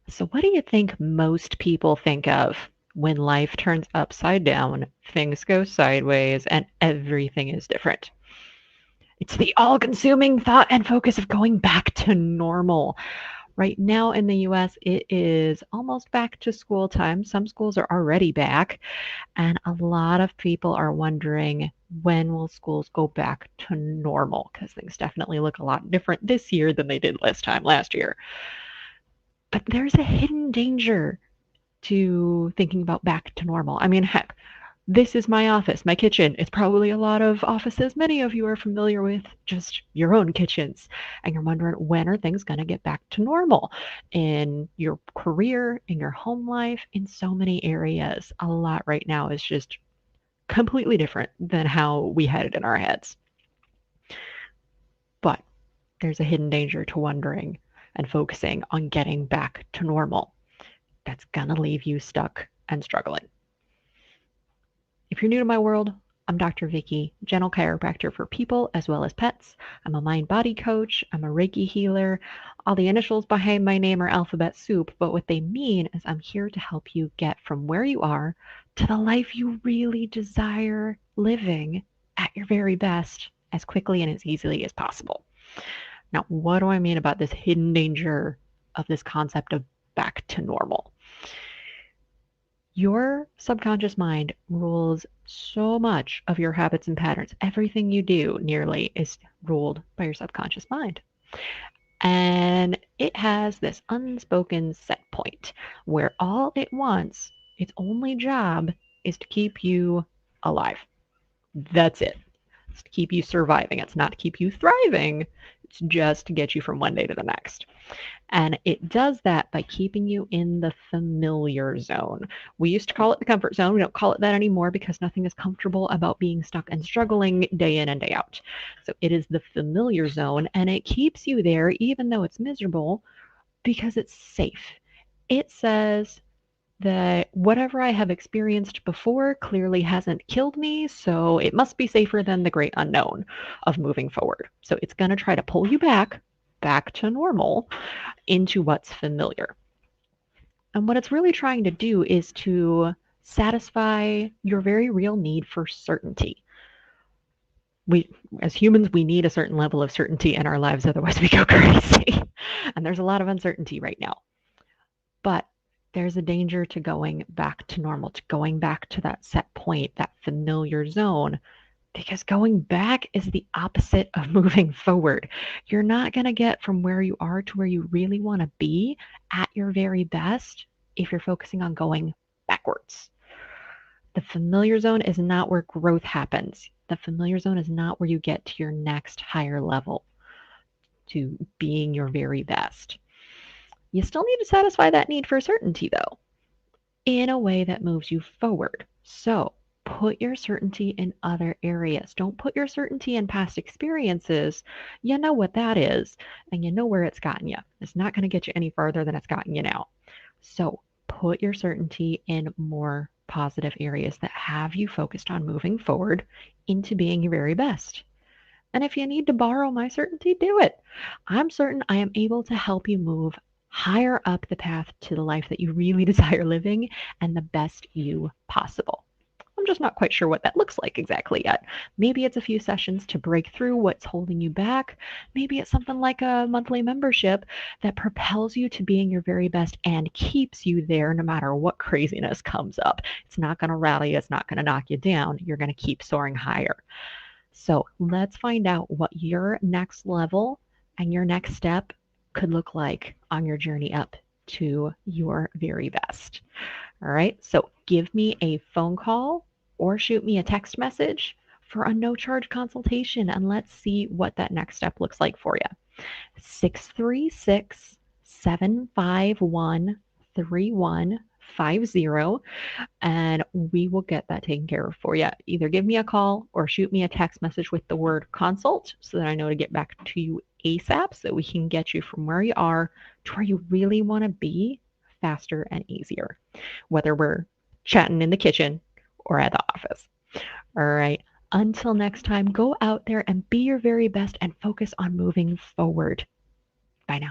So, what do you think most people think of when life turns upside down, things go sideways, and everything is different? It's the all consuming thought and focus of going back to normal. Right now in the US, it is almost back to school time. Some schools are already back, and a lot of people are wondering when will schools go back to normal because things definitely look a lot different this year than they did last year. But there's a hidden danger to thinking about back to normal. I mean, heck, this is my office, my kitchen. It's probably a lot of offices many of you are familiar with, just your own kitchens. And you're wondering, when are things going to get back to normal in your career, in your home life, in so many areas? A lot right now is just completely different than how we had it in our heads. But there's a hidden danger to wondering and focusing on getting back to normal. That's going to leave you stuck and struggling. If you're new to my world, I'm Dr. Vicky, gentle chiropractor for people as well as pets. I'm a mind body coach. I'm a Reiki healer. All the initials behind my name are alphabet soup, but what they mean is I'm here to help you get from where you are to the life you really desire living at your very best as quickly and as easily as possible. Now, what do I mean about this hidden danger of this concept of back to normal? Your subconscious mind rules so much of your habits and patterns. Everything you do nearly is ruled by your subconscious mind. And it has this unspoken set point where all it wants, its only job, is to keep you alive. That's it. It's to keep you surviving. It's not to keep you thriving. It's just to get you from one day to the next. And it does that by keeping you in the familiar zone. We used to call it the comfort zone. We don't call it that anymore because nothing is comfortable about being stuck and struggling day in and day out. So it is the familiar zone, and it keeps you there even though it's miserable because it's safe. It says that whatever I have experienced before clearly hasn't killed me, so it must be safer than the great unknown of moving forward. So it's going to try to pull you back to normal, into what's familiar. And what it's really trying to do is to satisfy your very real need for certainty. We, as humans, we need a certain level of certainty in our lives, otherwise we go crazy. And there's a lot of uncertainty right now. But there's a danger to going back to normal, to going back to that set point, that familiar zone, because going back is the opposite of moving forward. You're not going to get from where you are to where you really want to be at your very best if you're focusing on going backwards. The familiar zone is not where growth happens. The familiar zone is not where you get to your next higher level, to being your very best. You still need to satisfy that need for certainty, though, in a way that moves you forward. So put your certainty in other areas. Don't put your certainty in past experiences. You know what that is, and you know where it's gotten you. It's not going to get you any farther than it's gotten you now. So put your certainty in more positive areas that have you focused on moving forward into being your very best. And if you need to borrow my certainty, do it. I'm certain I am able to help you move higher up the path to the life that you really desire living and the best you possible. I'm just not quite sure what that looks like exactly yet. Maybe it's a few sessions to break through what's holding you back. Maybe it's something like a monthly membership that propels you to being your very best and keeps you there no matter what craziness comes up. It's not going to rally you, it's not going to knock you down. You're going to keep soaring higher. So let's find out what your next level and your next step could look like on your journey up to your very best. All right, so give me a phone call or shoot me a text message for a no charge consultation, and let's see what that next step looks like for you. 636-751-3150, and we will get that taken care of for you. Either give me a call or shoot me a text message with the word consult so that I know to get back to you ASAP so we can get you from where you are to where you really want to be faster and easier, whether we're chatting in the kitchen or at the office. All right. Until next time, go out there and be your very best and focus on moving forward. Bye now.